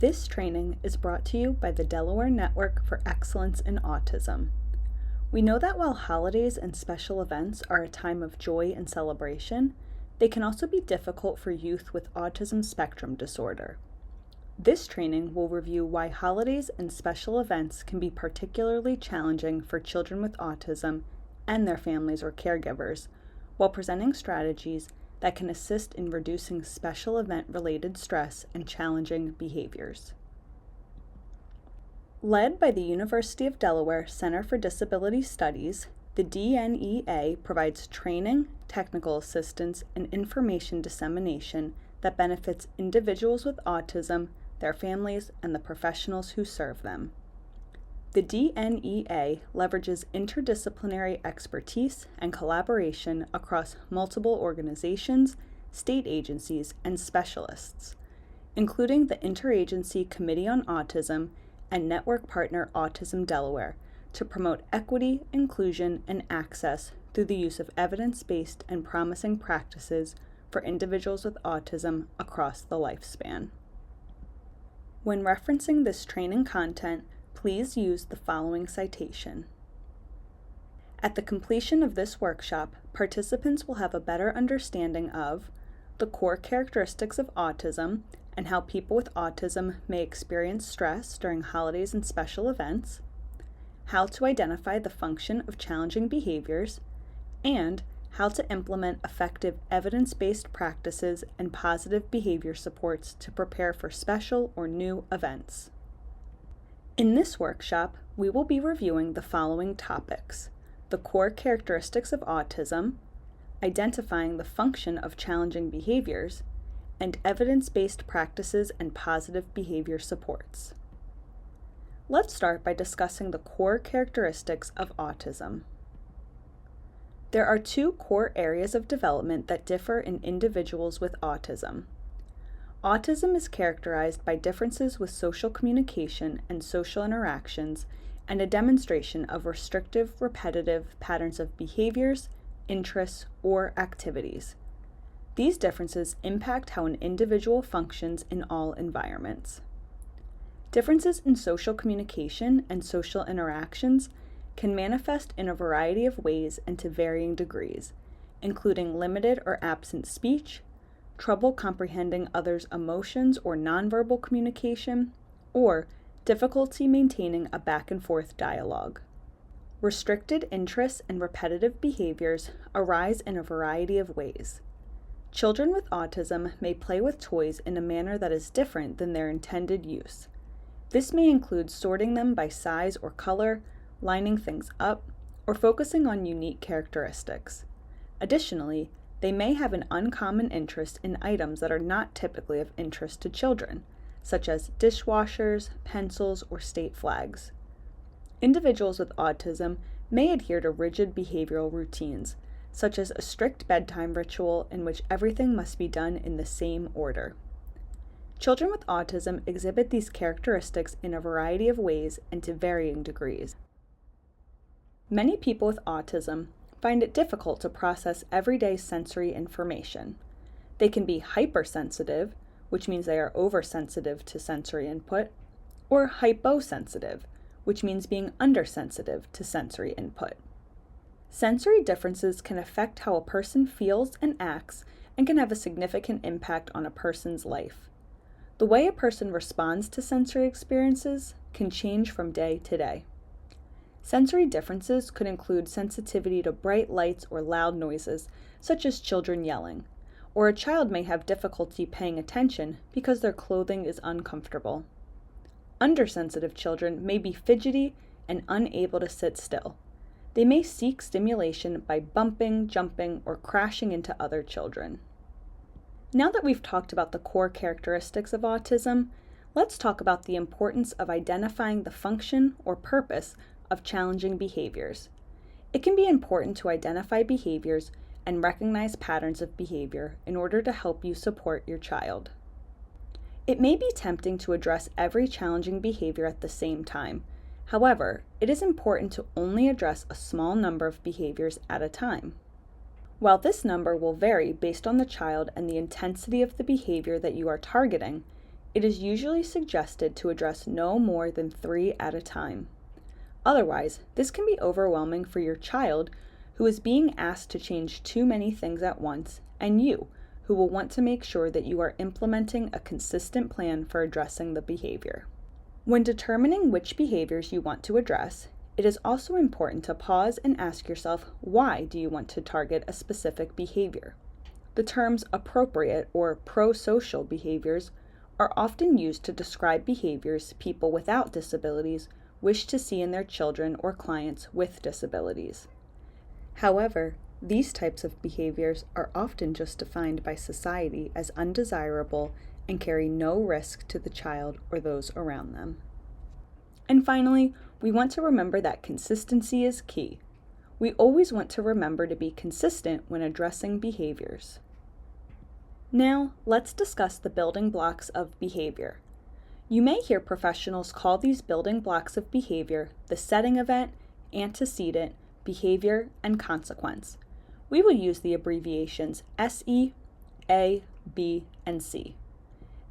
This training is brought to you by the Delaware Network for Excellence in Autism. We know that while holidays and special events are a time of joy and celebration, they can also be difficult for youth with autism spectrum disorder. This training will review why holidays and special events can be particularly challenging for children with autism and their families or caregivers, while presenting strategies that can assist in reducing special event-related stress and challenging behaviors. Led by the University of Delaware Center for Disability Studies, the DNEA provides training, technical assistance, and information dissemination that benefits individuals with autism, their families, and the professionals who serve them. The DNEA leverages interdisciplinary expertise and collaboration across multiple organizations, state agencies, and specialists, including the Interagency Committee on Autism and network partner Autism Delaware, to promote equity, inclusion, and access through the use of evidence-based and promising practices for individuals with autism across the lifespan. When referencing this training content, please use the following citation. At the completion of this workshop, participants will have a better understanding of the core characteristics of autism and how people with autism may experience stress during holidays and special events, how to identify the function of challenging behaviors, and how to implement effective evidence-based practices and positive behavior supports to prepare for special or new events. In this workshop, we will be reviewing the following topics: the core characteristics of autism, identifying the function of challenging behaviors, and evidence-based practices and positive behavior supports. Let's start by discussing the core characteristics of autism. There are two core areas of development that differ in individuals with autism. Autism is characterized by differences with social communication and social interactions and a demonstration of restrictive, repetitive patterns of behaviors, interests, or activities. These differences impact how an individual functions in all environments. Differences in social communication and social interactions can manifest in a variety of ways and to varying degrees, including limited or absent speech, trouble comprehending others' emotions or nonverbal communication, or difficulty maintaining a back-and-forth dialogue. Restricted interests and repetitive behaviors arise in a variety of ways. Children with autism may play with toys in a manner that is different than their intended use. This may include sorting them by size or color, lining things up, or focusing on unique characteristics. Additionally, they may have an uncommon interest in items that are not typically of interest to children, such as dishwashers, pencils, or state flags. Individuals with autism may adhere to rigid behavioral routines, such as a strict bedtime ritual in which everything must be done in the same order. Children with autism exhibit these characteristics in a variety of ways and to varying degrees. Many people with autism find it difficult to process everyday sensory information. They can be hypersensitive, which means they are oversensitive to sensory input, or hyposensitive, which means being undersensitive to sensory input. Sensory differences can affect how a person feels and acts and can have a significant impact on a person's life. The way a person responds to sensory experiences can change from day to day. Sensory differences could include sensitivity to bright lights or loud noises, such as children yelling, or a child may have difficulty paying attention because their clothing is uncomfortable. Undersensitive children may be fidgety and unable to sit still. They may seek stimulation by bumping, jumping, or crashing into other children. Now that we've talked about the core characteristics of autism, let's talk about the importance of identifying the function or purpose of challenging behaviors. It can be important to identify behaviors and recognize patterns of behavior in order to help you support your child. It may be tempting to address every challenging behavior at the same time. However, it is important to only address a small number of behaviors at a time. While this number will vary based on the child and the intensity of the behavior that you are targeting, It is usually suggested to address no more than 3 at a time. Otherwise, this can be overwhelming for your child who is being asked to change too many things at once, and you, who will want to make sure that you are implementing a consistent plan for addressing the behavior. When determining which behaviors you want to address, it is also important to pause and ask yourself, why do you want to target a specific behavior? The terms appropriate or pro-social behaviors are often used to describe behaviors people without disabilities wish to see in their children or clients with disabilities. However, these types of behaviors are often just defined by society as undesirable and carry no risk to the child or those around them. And finally, we want to remember that consistency is key. We always want to remember to be consistent when addressing behaviors. Now, let's discuss the building blocks of behavior. You may hear professionals call these building blocks of behavior the setting event, antecedent, behavior, and consequence. We will use the abbreviations SE, A, B, and C.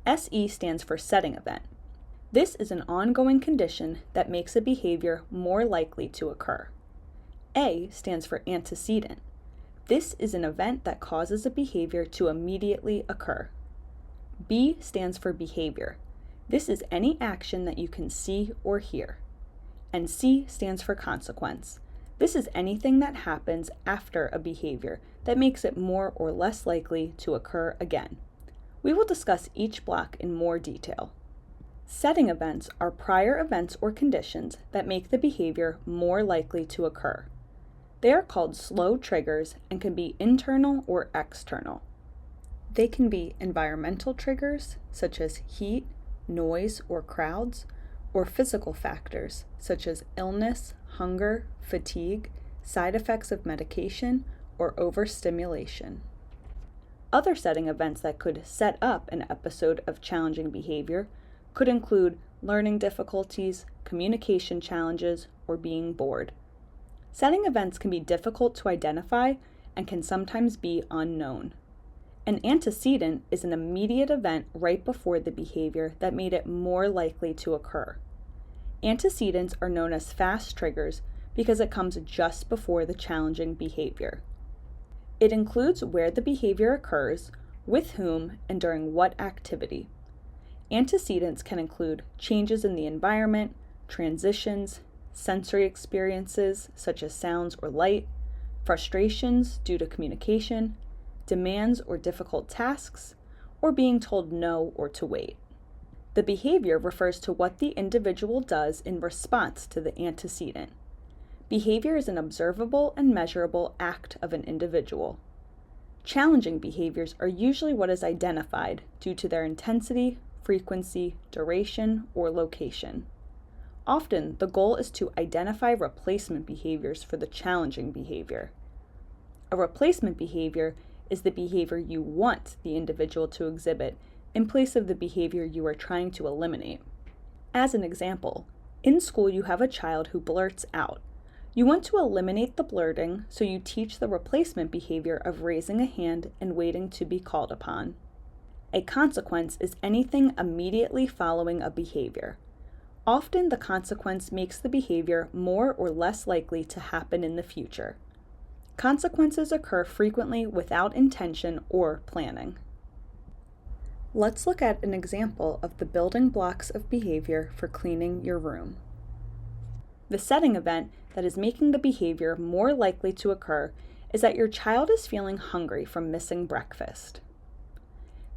SE stands for setting event. This is an ongoing condition that makes a behavior more likely to occur. A stands for antecedent. This is an event that causes a behavior to immediately occur. B stands for behavior. This is any action that you can see or hear. And C stands for consequence. This is anything that happens after a behavior that makes it more or less likely to occur again. We will discuss each block in more detail. Setting events are prior events or conditions that make the behavior more likely to occur. They are called slow triggers and can be internal or external. They can be environmental triggers, such as heat, noise, or crowds, or physical factors, such as illness, hunger, fatigue, side effects of medication, or overstimulation. Other setting events that could set up an episode of challenging behavior could include learning difficulties, communication challenges, or being bored. Setting events can be difficult to identify and can sometimes be unknown. An antecedent is an immediate event right before the behavior that made it more likely to occur. Antecedents are known as fast triggers because it comes just before the challenging behavior. It includes where the behavior occurs, with whom, and during what activity. Antecedents can include changes in the environment, transitions, sensory experiences such as sounds or light, frustrations due to communication, demands or difficult tasks, or being told no or to wait. The behavior refers to what the individual does in response to the antecedent. Behavior is an observable and measurable act of an individual. Challenging behaviors are usually what is identified due to their intensity, frequency, duration, or location. Often, the goal is to identify replacement behaviors for the challenging behavior. A replacement behavior is the behavior you want the individual to exhibit in place of the behavior you are trying to eliminate. As an example, in school you have a child who blurts out. You want to eliminate the blurting, so you teach the replacement behavior of raising a hand and waiting to be called upon. A consequence is anything immediately following a behavior. Often the consequence makes the behavior more or less likely to happen in the future. Consequences occur frequently without intention or planning. Let's look at an example of the building blocks of behavior for cleaning your room. The setting event that is making the behavior more likely to occur is that your child is feeling hungry from missing breakfast.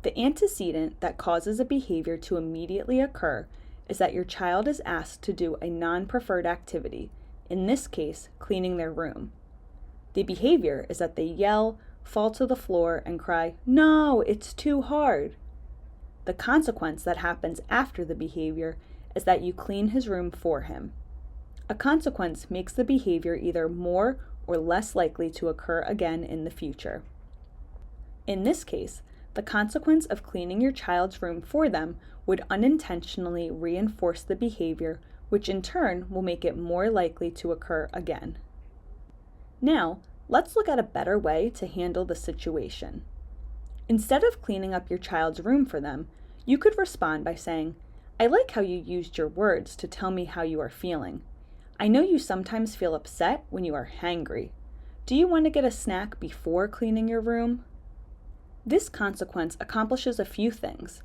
The antecedent that causes a behavior to immediately occur is that your child is asked to do a non-preferred activity, in this case, cleaning their room. The behavior is that they yell, fall to the floor, and cry, "No, it's too hard." The consequence that happens after the behavior is that you clean his room for him. A consequence makes the behavior either more or less likely to occur again in the future. In this case, the consequence of cleaning your child's room for them would unintentionally reinforce the behavior, which in turn will make it more likely to occur again. Now, let's look at a better way to handle the situation. Instead of cleaning up your child's room for them, You could respond by saying, "I like how you used your words to tell me how you are feeling. I know you sometimes feel upset when you are hangry. Do you want to get a snack before cleaning your room?" This consequence accomplishes a few things.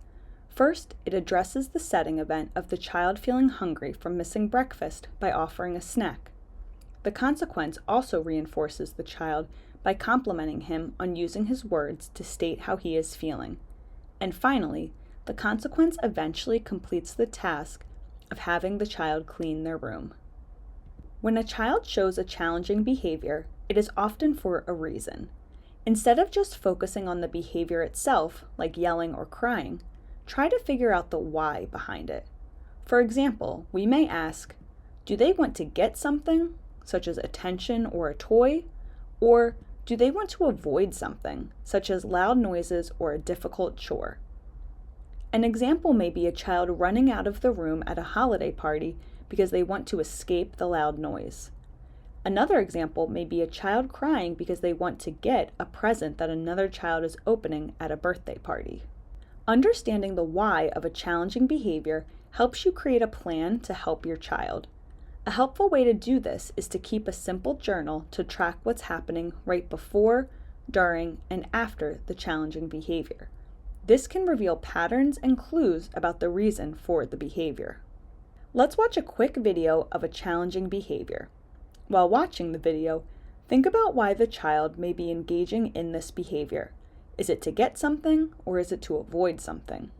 First, it addresses the setting event of the child feeling hungry from missing breakfast by offering a snack. The consequence also reinforces the child by complimenting him on using his words to state how he is feeling. And finally, the consequence eventually completes the task of having the child clean their room. When a child shows a challenging behavior, it is often for a reason. Instead of just focusing on the behavior itself, like yelling or crying, try to figure out the why behind it. For example, we may ask, do they want to get something, such as attention or a toy? Or do they want to avoid something, such as loud noises or a difficult chore? An example may be a child running out of the room at a holiday party because they want to escape the loud noise. Another example may be a child crying because they want to get a present that another child is opening at a birthday party. Understanding the why of a challenging behavior helps you create a plan to help your child. A helpful way to do this is to keep a simple journal to track what's happening right before, during, and after the challenging behavior. This can reveal patterns and clues about the reason for the behavior. Let's watch a quick video of a challenging behavior. While watching the video, think about why the child may be engaging in this behavior. Is it to get something or is it to avoid something?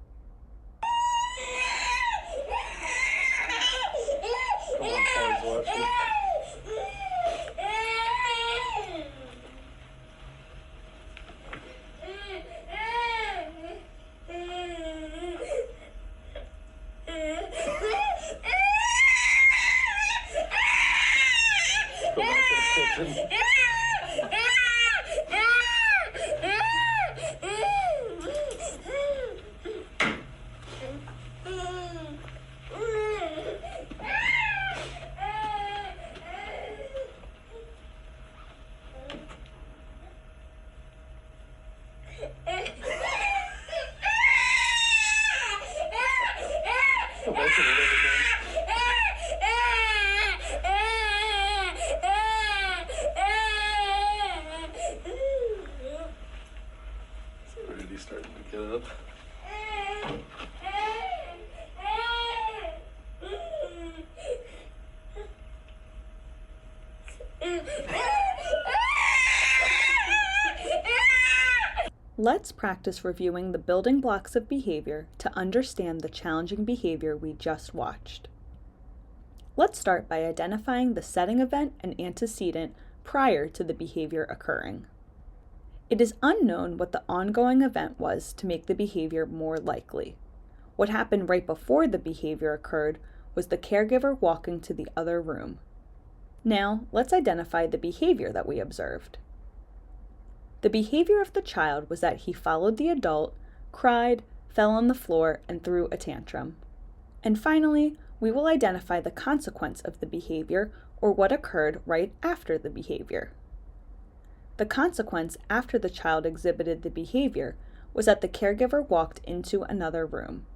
Already starting to get up. Let's practice reviewing the building blocks of behavior to understand the challenging behavior we just watched. Let's start by identifying the setting event and antecedent prior to the behavior occurring. It is unknown what the ongoing event was to make the behavior more likely. What happened right before the behavior occurred was the caregiver walking to the other room. Now, let's identify the behavior that we observed. The behavior of the child was that he followed the adult, cried, fell on the floor, and threw a tantrum. And finally, we will identify the consequence of the behavior or what occurred right after the behavior. The consequence after the child exhibited the behavior was that the caregiver walked into another room.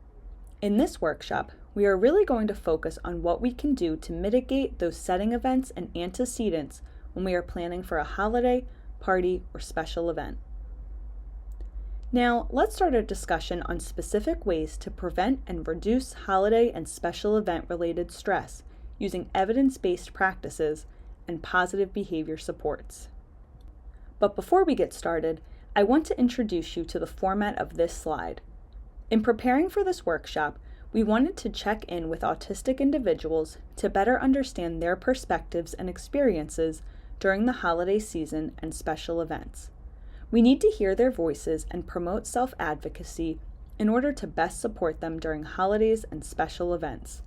In this workshop, we are really going to focus on what we can do to mitigate those setting events and antecedents when we are planning for a holiday, party, or special event. Now, let's start a discussion on specific ways to prevent and reduce holiday and special event-related stress using evidence-based practices and positive behavior supports. But before we get started, I want to introduce you to the format of this slide. In preparing for this workshop, we wanted to check in with autistic individuals to better understand their perspectives and experiences during the holiday season and special events. We need to hear their voices and promote self-advocacy in order to best support them during holidays and special events.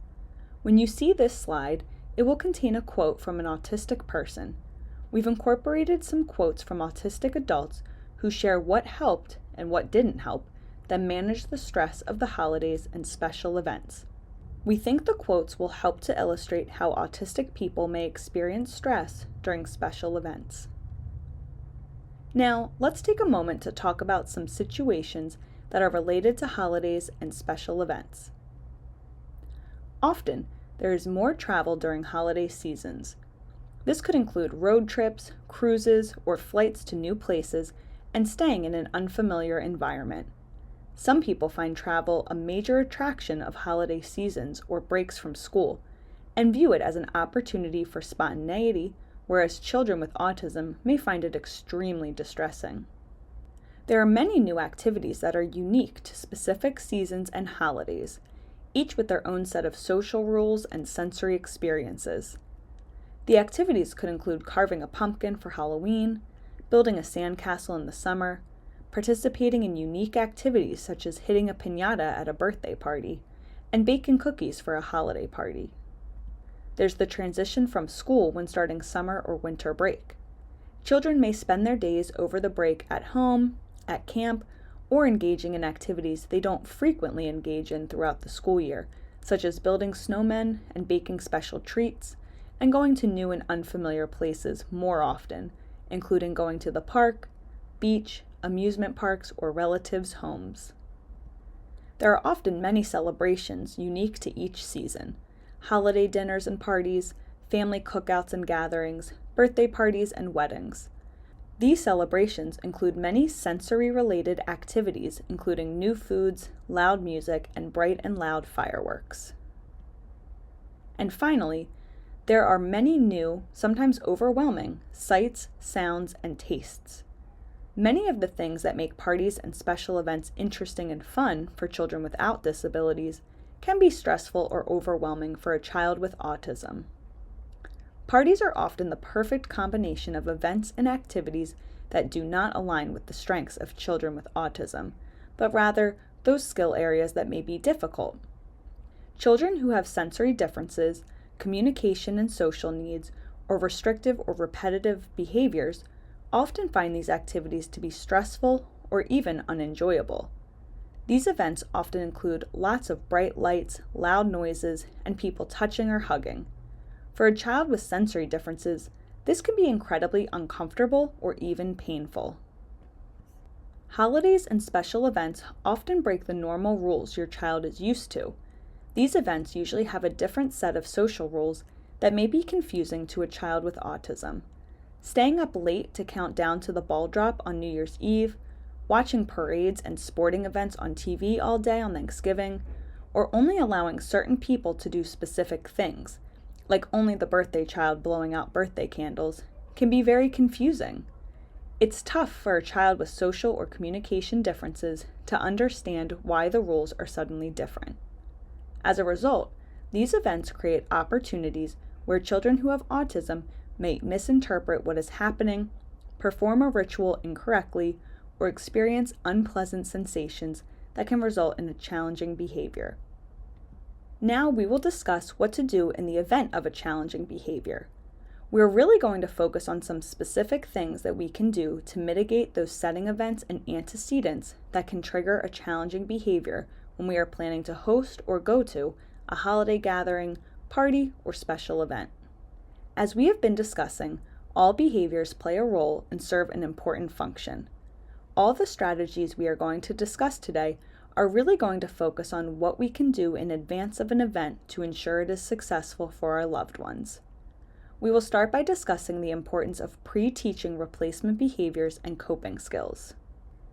When you see this slide, it will contain a quote from an autistic person. We've incorporated some quotes from autistic adults who share what helped and what didn't help them manage the stress of the holidays and special events. We think the quotes will help to illustrate how autistic people may experience stress during special events. Now, let's take a moment to talk about some situations that are related to holidays and special events. Often, there is more travel during holiday seasons. This could include road trips, cruises, or flights to new places, and staying in an unfamiliar environment. Some people find travel a major attraction of holiday seasons or breaks from school, and view it as an opportunity for spontaneity, whereas children with autism may find it extremely distressing. There are many new activities that are unique to specific seasons and holidays, each with their own set of social rules and sensory experiences. The activities could include carving a pumpkin for Halloween, building a sandcastle in the summer, participating in unique activities such as hitting a piñata at a birthday party, and baking cookies for a holiday party. There's the transition from school when starting summer or winter break. Children may spend their days over the break at home, at camp, or engaging in activities they don't frequently engage in throughout the school year, such as building snowmen and baking special treats, and going to new and unfamiliar places more often, including going to the park, beach, amusement parks, or relatives' homes. There are often many celebrations unique to each season: holiday dinners and parties, family cookouts and gatherings, birthday parties, and weddings. These celebrations include many sensory-related activities, including new foods, loud music, and bright and loud fireworks. And finally, there are many new, sometimes overwhelming, sights, sounds, and tastes. Many of the things that make parties and special events interesting and fun for children without disabilities can be stressful or overwhelming for a child with autism. Parties are often the perfect combination of events and activities that do not align with the strengths of children with autism, but rather those skill areas that may be difficult. Children who have sensory differences, communication and social needs, or restrictive or repetitive behaviors often find these activities to be stressful or even unenjoyable. These events often include lots of bright lights, loud noises, and people touching or hugging. For a child with sensory differences, this can be incredibly uncomfortable or even painful. Holidays and special events often break the normal rules your child is used to. These events usually have a different set of social rules that may be confusing to a child with autism. Staying up late to count down to the ball drop on New Year's Eve, watching parades and sporting events on TV all day on Thanksgiving, or only allowing certain people to do specific things, like only the birthday child blowing out birthday candles, can be very confusing. It's tough for a child with social or communication differences to understand why the rules are suddenly different. As a result, these events create opportunities where children who have autism may misinterpret what is happening, perform a ritual incorrectly, or experience unpleasant sensations that can result in a challenging behavior. Now we will discuss what to do in the event of a challenging behavior. We're really going to focus on some specific things that we can do to mitigate those setting events and antecedents that can trigger a challenging behavior when we are planning to host or go to a holiday gathering, party, or special event. As we have been discussing, all behaviors play a role and serve an important function. All the strategies we are going to discuss today are really going to focus on what we can do in advance of an event to ensure it is successful for our loved ones. We will start by discussing the importance of pre-teaching replacement behaviors and coping skills.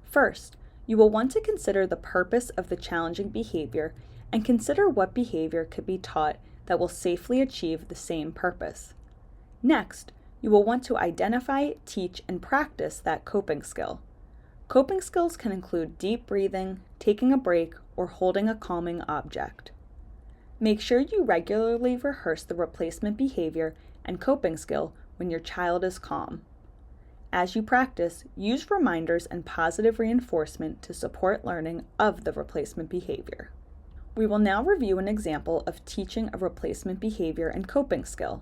First, you will want to consider the purpose of the challenging behavior and consider what behavior could be taught that will safely achieve the same purpose. Next, you will want to identify, teach, and practice that coping skill. Coping skills can include deep breathing, taking a break, or holding a calming object. Make sure you regularly rehearse the replacement behavior and coping skill when your child is calm. As you practice, use reminders and positive reinforcement to support learning of the replacement behavior. We will now review an example of teaching a replacement behavior and coping skill.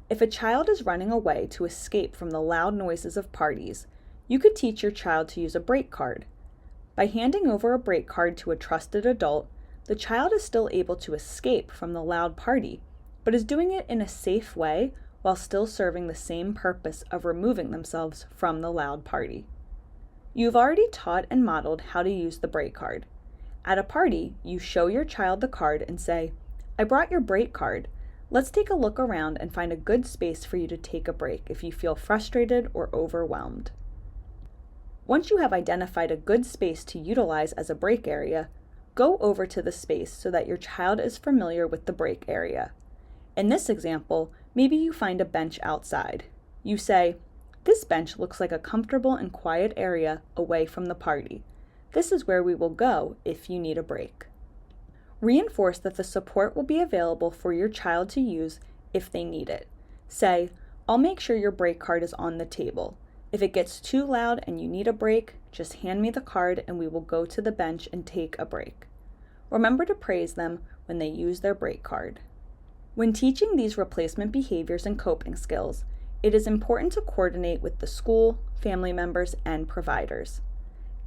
If a child is running away to escape from the loud noises of parties, you could teach your child to use a break card. By handing over a break card to a trusted adult, the child is still able to escape from the loud party, but is doing it in a safe way while still serving the same purpose of removing themselves from the loud party. You've already taught and modeled how to use the break card. At a party, you show your child the card and say, "I brought your break card. Let's take a look around and find a good space for you to take a break if you feel frustrated or overwhelmed." Once you have identified a good space to utilize as a break area, go over to the space so that your child is familiar with the break area. In this example, maybe you find a bench outside. You say, "This bench looks like a comfortable and quiet area away from the party. This is where we will go if you need a break." Reinforce that the support will be available for your child to use if they need it. Say, "I'll make sure your break card is on the table. If it gets too loud and you need a break, just hand me the card and we will go to the bench and take a break." Remember to praise them when they use their break card. When teaching these replacement behaviors and coping skills, it is important to coordinate with the school, family members, and providers.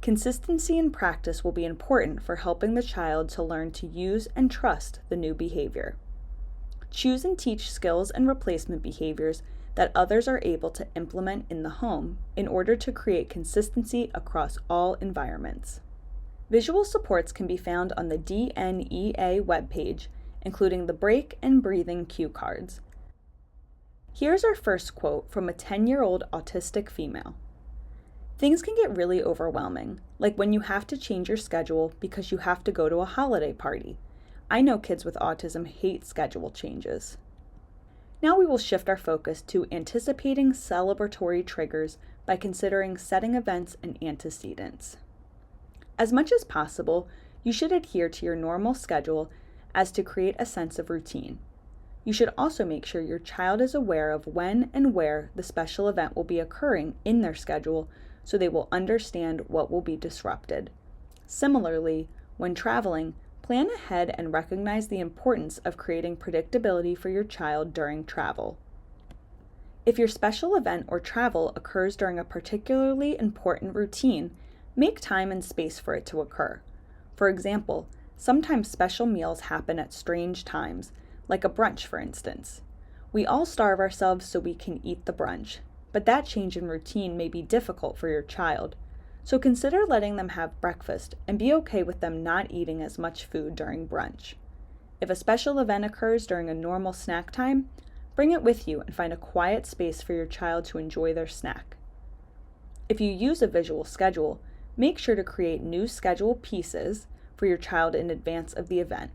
Consistency in practice will be important for helping the child to learn to use and trust the new behavior. Choose and teach skills and replacement behaviors that others are able to implement in the home in order to create consistency across all environments. Visual supports can be found on the DNEA webpage, including the break and breathing cue cards. Here's our first quote from a 10-year-old autistic female. "Things can get really overwhelming, like when you have to change your schedule because you have to go to a holiday party. I know kids with autism hate schedule changes." Now we will shift our focus to anticipating celebratory triggers by considering setting events and antecedents. As much as possible, you should adhere to your normal schedule as to create a sense of routine. You should also make sure your child is aware of when and where the special event will be occurring in their schedule so they will understand what will be disrupted. Similarly, when traveling, plan ahead and recognize the importance of creating predictability for your child during travel. If your special event or travel occurs during a particularly important routine, make time and space for it to occur. For example, sometimes special meals happen at strange times, like a brunch for instance. We all starve ourselves so we can eat the brunch, but that change in routine may be difficult for your child. So consider letting them have breakfast and be okay with them not eating as much food during brunch. If a special event occurs during a normal snack time, bring it with you and find a quiet space for your child to enjoy their snack. If you use a visual schedule, make sure to create new schedule pieces for your child in advance of the event.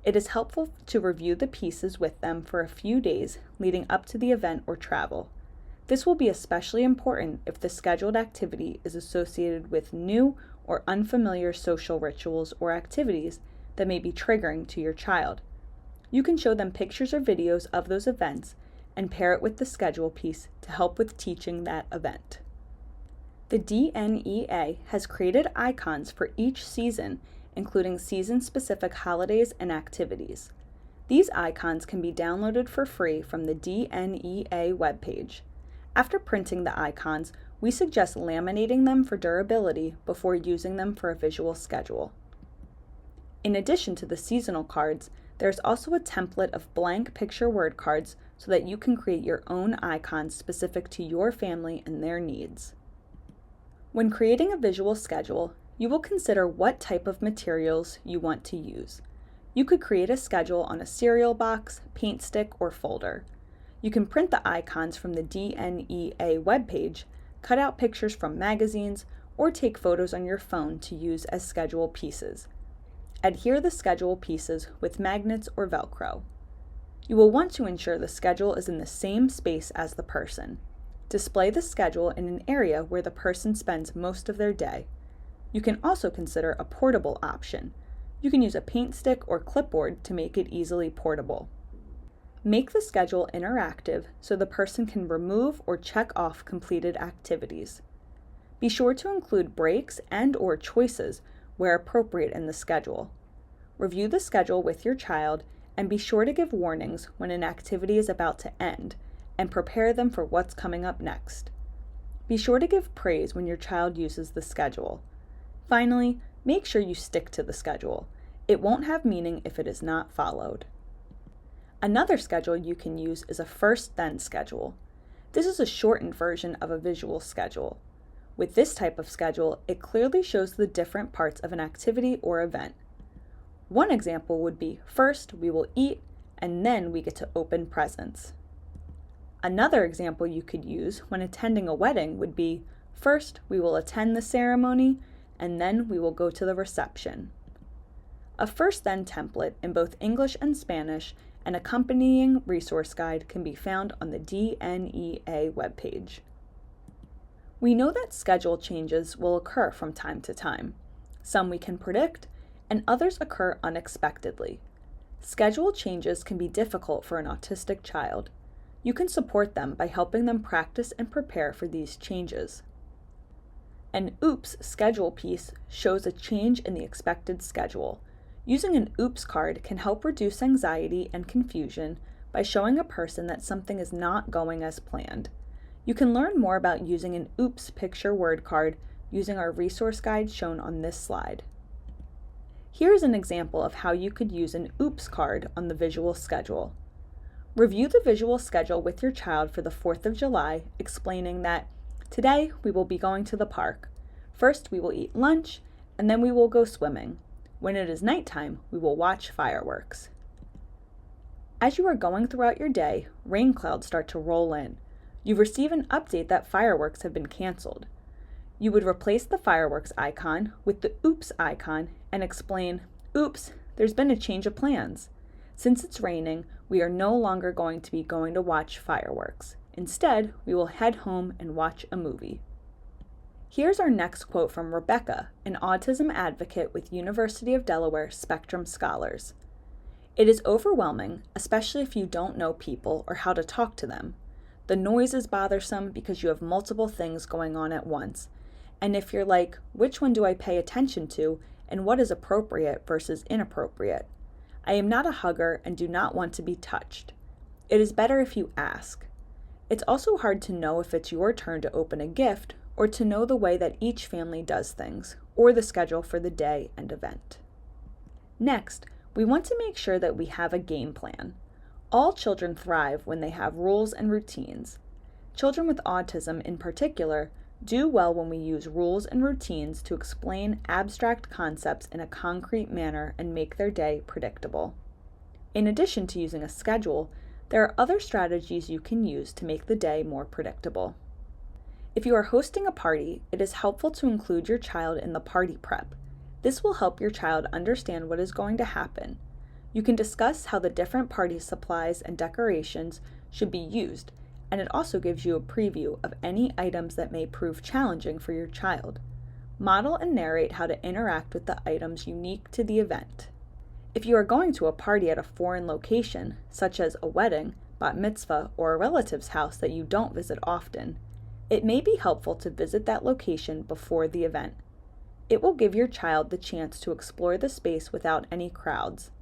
It is helpful to review the pieces with them for a few days leading up to the event or travel. This will be especially important if the scheduled activity is associated with new or unfamiliar social rituals or activities that may be triggering to your child. You can show them pictures or videos of those events and pair it with the schedule piece to help with teaching that event. The DNEA has created icons for each season, including season-specific holidays and activities. These icons can be downloaded for free from the DNEA webpage. After printing the icons, we suggest laminating them for durability before using them for a visual schedule. In addition to the seasonal cards, there's also a template of blank picture word cards so that you can create your own icons specific to your family and their needs. When creating a visual schedule, you will consider what type of materials you want to use. You could create a schedule on a cereal box, paint stick, or folder. You can print the icons from the DNEA webpage, cut out pictures from magazines, or take photos on your phone to use as schedule pieces. Adhere the schedule pieces with magnets or Velcro. You will want to ensure the schedule is in the same space as the person. Display the schedule in an area where the person spends most of their day. You can also consider a portable option. You can use a paint stick or clipboard to make it easily portable. Make the schedule interactive so the person can remove or check off completed activities. Be sure to include breaks and/or choices where appropriate in the schedule. Review the schedule with your child and be sure to give warnings when an activity is about to end and prepare them for what's coming up next. Be sure to give praise when your child uses the schedule. Finally, make sure you stick to the schedule. It won't have meaning if it is not followed. Another schedule you can use is a first-then schedule. This is a shortened version of a visual schedule. With this type of schedule, it clearly shows the different parts of an activity or event. One example would be, first we will eat, and then we get to open presents. Another example you could use when attending a wedding would be, first we will attend the ceremony, and then we will go to the reception. A first-then template in both English and Spanish and accompanying resource guide can be found on the DNEA webpage. We know that schedule changes will occur from time to time. Some we can predict, and others occur unexpectedly. Schedule changes can be difficult for an autistic child. You can support them by helping them practice and prepare for these changes. An OOPS schedule piece shows a change in the expected schedule. Using an OOPS card can help reduce anxiety and confusion by showing a person that something is not going as planned. You can learn more about using an OOPS picture word card using our resource guide shown on this slide. Here's an example of how you could use an OOPS card on the visual schedule. Review the visual schedule with your child for the 4th of July, explaining that today we will be going to the park. First we will eat lunch, and then we will go swimming. When it is nighttime, we will watch fireworks. As you are going throughout your day, rain clouds start to roll in. You receive an update that fireworks have been canceled. You would replace the fireworks icon with the OOPS icon and explain, "Oops, there's been a change of plans. Since it's raining, we are no longer going to be going to watch fireworks. Instead, we will head home and watch a movie." Here's our next quote from Rebecca, an autism advocate with University of Delaware Spectrum Scholars. "It is overwhelming, especially if you don't know people or how to talk to them. The noise is bothersome because you have multiple things going on at once. And if you're like, which one do I pay attention to and what is appropriate versus inappropriate? I am not a hugger and do not want to be touched. It is better if you ask. It's also hard to know if it's your turn to open a gift or to know the way that each family does things or the schedule for the day and event." Next, we want to make sure that we have a game plan. All children thrive when they have rules and routines. Children with autism in particular do well when we use rules and routines to explain abstract concepts in a concrete manner and make their day predictable. In addition to using a schedule, there are other strategies you can use to make the day more predictable. If you are hosting a party, it is helpful to include your child in the party prep. This will help your child understand what is going to happen. You can discuss how the different party supplies and decorations should be used, and it also gives you a preview of any items that may prove challenging for your child. Model and narrate how to interact with the items unique to the event. If you are going to a party at a foreign location, such as a wedding, bat mitzvah, or a relative's house that you don't visit often, it may be helpful to visit that location before the event. It will give your child the chance to explore the space without any crowds.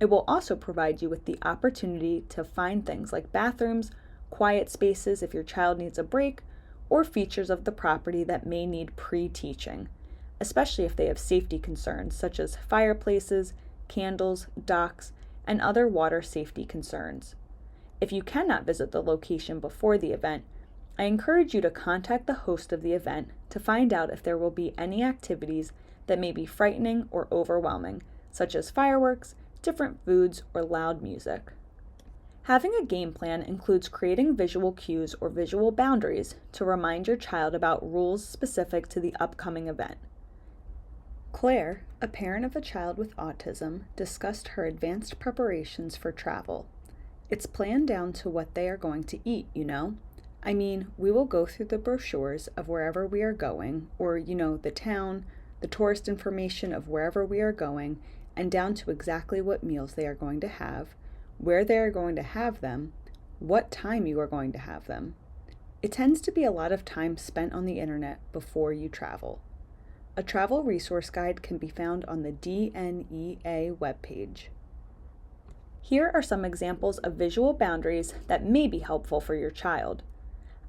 It will also provide you with the opportunity to find things like bathrooms, quiet spaces if your child needs a break, or features of the property that may need pre-teaching, especially if they have safety concerns such as fireplaces, candles, docks, and other water safety concerns. If you cannot visit the location before the event, I encourage you to contact the host of the event to find out if there will be any activities that may be frightening or overwhelming, such as fireworks, different foods, or loud music. Having a game plan includes creating visual cues or visual boundaries to remind your child about rules specific to the upcoming event. Claire, a parent of a child with autism, discussed her advanced preparations for travel. It's planned down to what they are going to eat, I mean, we will go through the brochures of wherever we are going, or, the town, the tourist information of wherever we are going, and down to exactly what meals they are going to have, where they are going to have them, what time you are going to have them. It tends to be a lot of time spent on the internet before you travel. A travel resource guide can be found on the DNEA webpage. Here are some examples of visual boundaries that may be helpful for your child.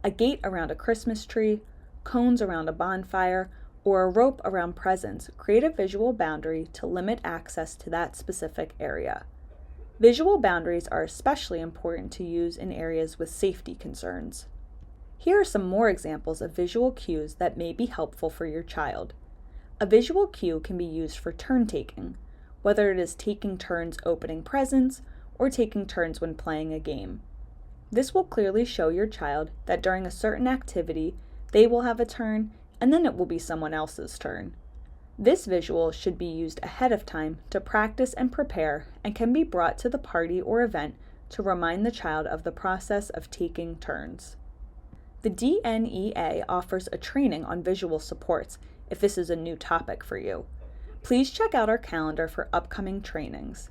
A gate around a Christmas tree, cones around a bonfire, or a rope around presents create a visual boundary to limit access to that specific area. Visual boundaries are especially important to use in areas with safety concerns. Here are some more examples of visual cues that may be helpful for your child. A visual cue can be used for turn taking, whether it is taking turns opening presents or taking turns when playing a game. This will clearly show your child that during a certain activity, they will have a turn and then it will be someone else's turn. This visual should be used ahead of time to practice and prepare and can be brought to the party or event to remind the child of the process of taking turns. The DNEA offers a training on visual supports if this is a new topic for you. Please check out our calendar for upcoming trainings.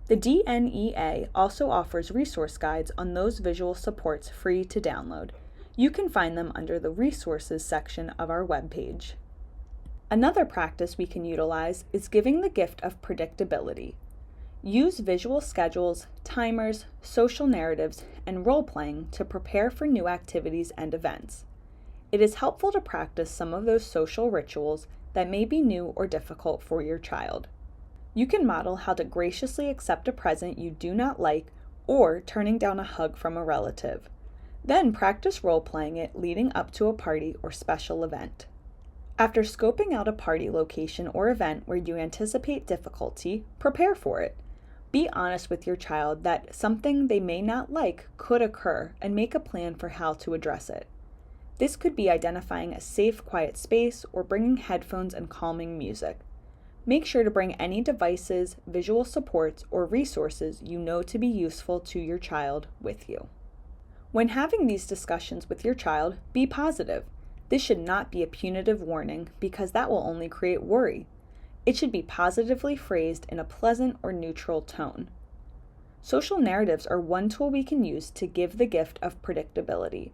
The DNEA also offers resource guides on those visual supports free to download. You can find them under the resources section of our webpage. Another practice we can utilize is giving the gift of predictability. Use visual schedules, timers, social narratives, and role-playing to prepare for new activities and events. It is helpful to practice some of those social rituals that may be new or difficult for your child. You can model how to graciously accept a present you do not like or turning down a hug from a relative. Then practice role-playing it leading up to a party or special event. After scoping out a party location or event where you anticipate difficulty, prepare for it. Be honest with your child that something they may not like could occur and make a plan for how to address it. This could be identifying a safe, quiet space or bringing headphones and calming music. Make sure to bring any devices, visual supports, or resources you know to be useful to your child with you. When having these discussions with your child, be positive. This should not be a punitive warning because that will only create worry. It should be positively phrased in a pleasant or neutral tone. Social narratives are one tool we can use to give the gift of predictability.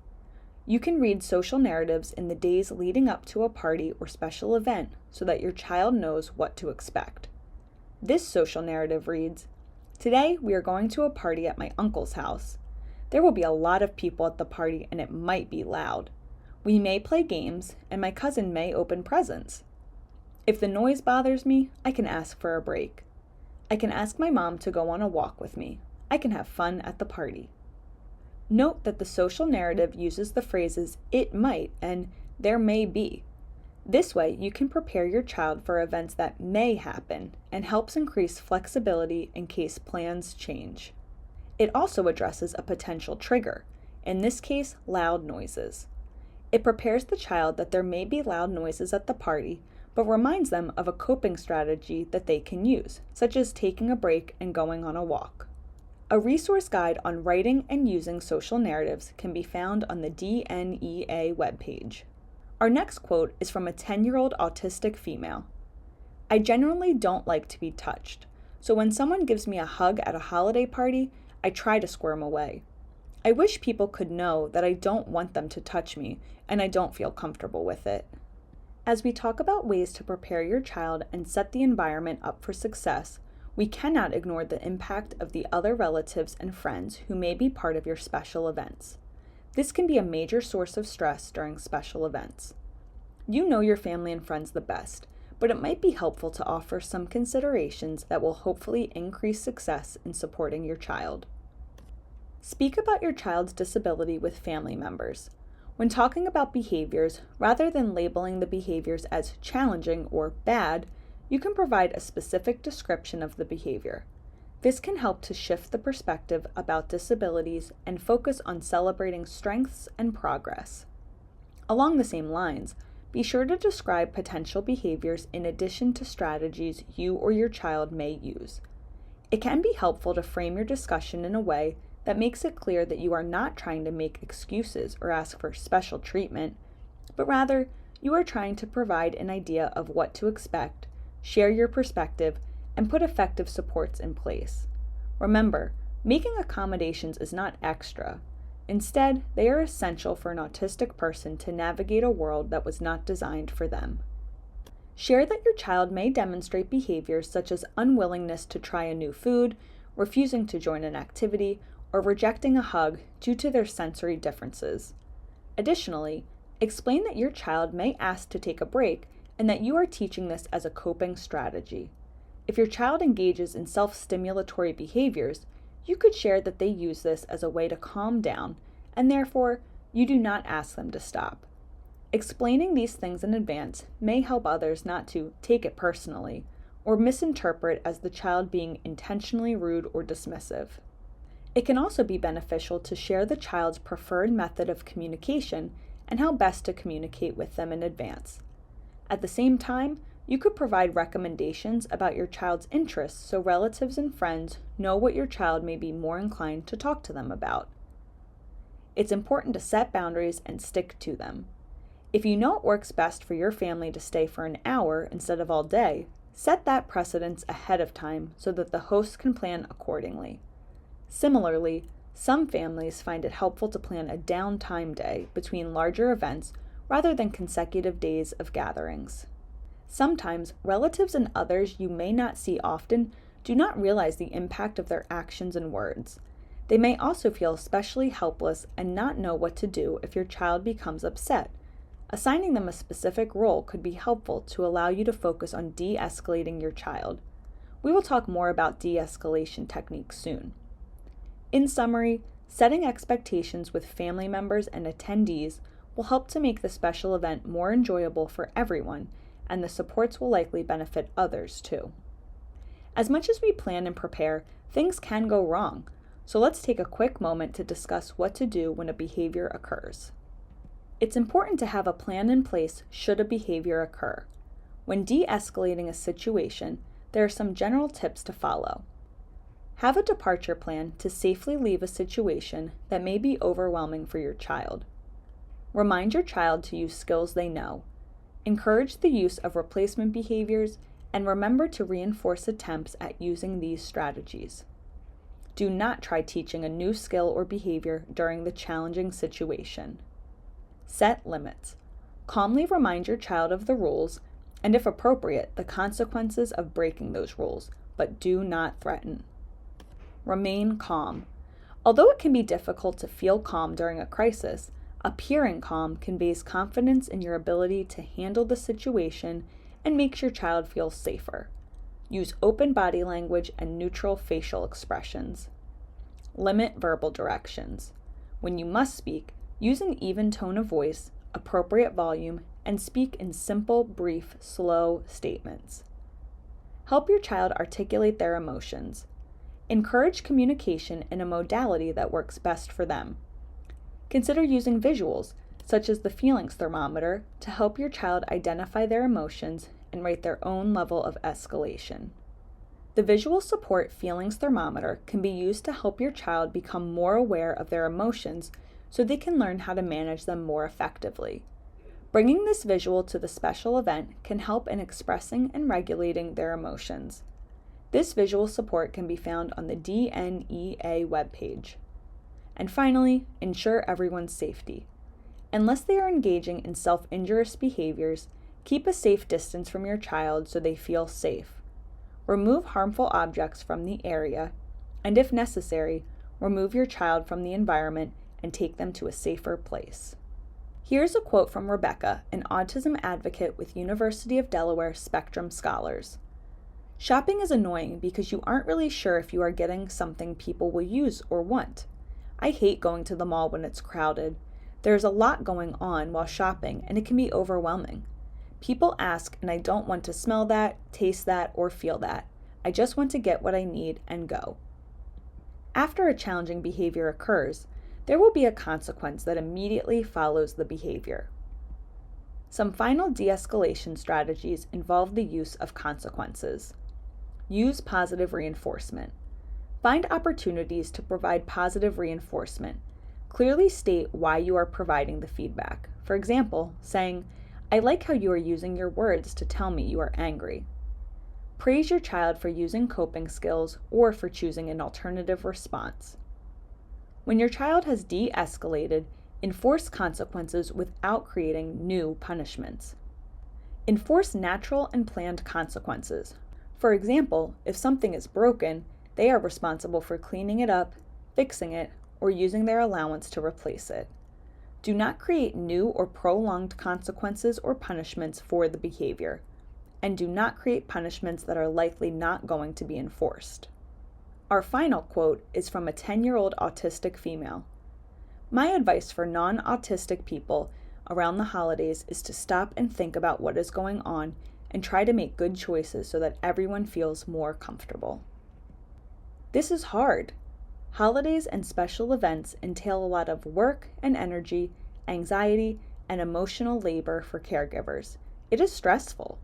You can read social narratives in the days leading up to a party or special event so that your child knows what to expect. This social narrative reads, "Today we are going to a party at my uncle's house. There will be a lot of people at the party and it might be loud. We may play games, and my cousin may open presents. If the noise bothers me, I can ask for a break. I can ask my mom to go on a walk with me. I can have fun at the party." Note that the social narrative uses the phrases "it might" and "there may be." This way, you can prepare your child for events that may happen and helps increase flexibility in case plans change. It also addresses a potential trigger, in this case, loud noises. It prepares the child that there may be loud noises at the party, but reminds them of a coping strategy that they can use, such as taking a break and going on a walk. A resource guide on writing and using social narratives can be found on the DNEA webpage. Our next quote is from a 10-year-old autistic female. "I generally don't like to be touched, so when someone gives me a hug at a holiday party, I try to squirm away. I wish people could know that I don't want them to touch me and I don't feel comfortable with it." As we talk about ways to prepare your child and set the environment up for success, we cannot ignore the impact of the other relatives and friends who may be part of your special events. This can be a major source of stress during special events. You know your family and friends the best, but it might be helpful to offer some considerations that will hopefully increase success in supporting your child. Speak about your child's disability with family members. When talking about behaviors, rather than labeling the behaviors as challenging or bad, you can provide a specific description of the behavior. This can help to shift the perspective about disabilities and focus on celebrating strengths and progress. Along the same lines, be sure to describe potential behaviors in addition to strategies you or your child may use. It can be helpful to frame your discussion in a way that makes it clear that you are not trying to make excuses or ask for special treatment, but rather you are trying to provide an idea of what to expect, share your perspective, and put effective supports in place. Remember, making accommodations is not extra. Instead, they are essential for an autistic person to navigate a world that was not designed for them. Share that your child may demonstrate behaviors such as unwillingness to try a new food, refusing to join an activity, or rejecting a hug due to their sensory differences. Additionally, explain that your child may ask to take a break and that you are teaching this as a coping strategy. If your child engages in self-stimulatory behaviors, you could share that they use this as a way to calm down, and therefore, you do not ask them to stop. Explaining these things in advance may help others not to take it personally or misinterpret as the child being intentionally rude or dismissive. It can also be beneficial to share the child's preferred method of communication and how best to communicate with them in advance. At the same time, you could provide recommendations about your child's interests so relatives and friends know what your child may be more inclined to talk to them about. It's important to set boundaries and stick to them. If you know it works best for your family to stay for an hour instead of all day, set that precedence ahead of time so that the host can plan accordingly. Similarly, some families find it helpful to plan a downtime day between larger events rather than consecutive days of gatherings. Sometimes, relatives and others you may not see often do not realize the impact of their actions and words. They may also feel especially helpless and not know what to do if your child becomes upset. Assigning them a specific role could be helpful to allow you to focus on de-escalating your child. We will talk more about de-escalation techniques soon. In summary, setting expectations with family members and attendees will help to make the special event more enjoyable for everyone, and the supports will likely benefit others too. As much as we plan and prepare, things can go wrong, so let's take a quick moment to discuss what to do when a behavior occurs. It's important to have a plan in place should a behavior occur. When de-escalating a situation, there are some general tips to follow. Have a departure plan to safely leave a situation that may be overwhelming for your child. Remind your child to use skills they know. Encourage the use of replacement behaviors, and remember to reinforce attempts at using these strategies. Do not try teaching a new skill or behavior during the challenging situation. Set limits. Calmly remind your child of the rules, and if appropriate, the consequences of breaking those rules, but do not threaten. Remain calm. Although it can be difficult to feel calm during a crisis, appearing calm conveys confidence in your ability to handle the situation and makes your child feel safer. Use open body language and neutral facial expressions. Limit verbal directions. When you must speak, use an even tone of voice, appropriate volume, and speak in simple, brief, slow statements. Help your child articulate their emotions. Encourage communication in a modality that works best for them. Consider using visuals, such as the feelings thermometer, to help your child identify their emotions and rate their own level of escalation. The visual support feelings thermometer can be used to help your child become more aware of their emotions so they can learn how to manage them more effectively. Bringing this visual to the special event can help in expressing and regulating their emotions. This visual support can be found on the DNEA webpage. And finally, ensure everyone's safety. Unless they are engaging in self-injurious behaviors, keep a safe distance from your child so they feel safe. Remove harmful objects from the area, and if necessary, remove your child from the environment and take them to a safer place. Here's a quote from Rebecca, an autism advocate with University of Delaware Spectrum Scholars. Shopping is annoying because you aren't really sure if you are getting something people will use or want. I hate going to the mall when it's crowded. There's a lot going on while shopping, and it can be overwhelming. People ask, and I don't want to smell that, taste that, or feel that. I just want to get what I need and go. After a challenging behavior occurs, there will be a consequence that immediately follows the behavior. Some final de-escalation strategies involve the use of consequences. Use positive reinforcement. Find opportunities to provide positive reinforcement. Clearly state why you are providing the feedback. For example, saying, "I like how you are using your words to tell me you are angry." Praise your child for using coping skills or for choosing an alternative response. When your child has de-escalated, enforce consequences without creating new punishments. Enforce natural and planned consequences. For example, if something is broken, they are responsible for cleaning it up, fixing it, or using their allowance to replace it. Do not create new or prolonged consequences or punishments for the behavior, and do not create punishments that are likely not going to be enforced. Our final quote is from a 10-year-old autistic female. My advice for non-autistic people around the holidays is to stop and think about what is going on and try to make good choices so that everyone feels more comfortable. This is hard. Holidays and special events entail a lot of work and energy, anxiety, and emotional labor for caregivers. It is stressful.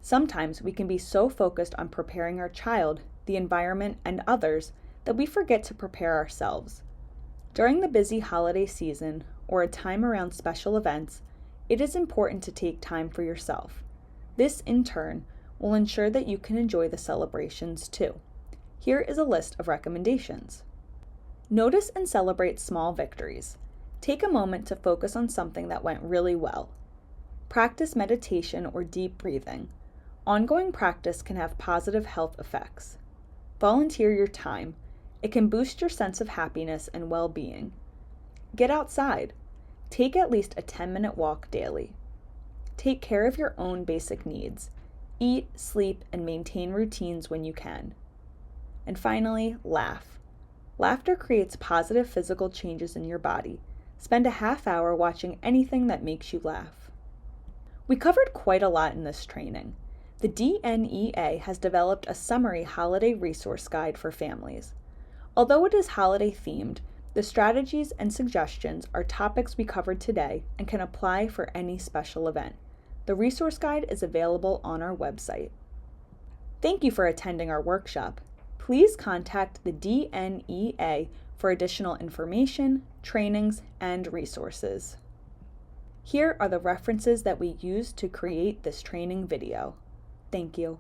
Sometimes we can be so focused on preparing our child, the environment, and others that we forget to prepare ourselves. During the busy holiday season or a time around special events, it is important to take time for yourself. This, in turn, will ensure that you can enjoy the celebrations too. Here is a list of recommendations. Notice and celebrate small victories. Take a moment to focus on something that went really well. Practice meditation or deep breathing. Ongoing practice can have positive health effects. Volunteer your time. It can boost your sense of happiness and well-being. Get outside. Take at least a 10-minute walk daily. Take care of your own basic needs. Eat, sleep, and maintain routines when you can. And finally, laugh. Laughter creates positive physical changes in your body. Spend a half hour watching anything that makes you laugh. We covered quite a lot in this training. The DNEA has developed a summary holiday resource guide for families. Although it is holiday themed, the strategies and suggestions are topics we covered today and can apply for any special event. The resource guide is available on our website. Thank you for attending our workshop. Please contact the DNEA for additional information, trainings, and resources. Here are the references that we used to create this training video. Thank you.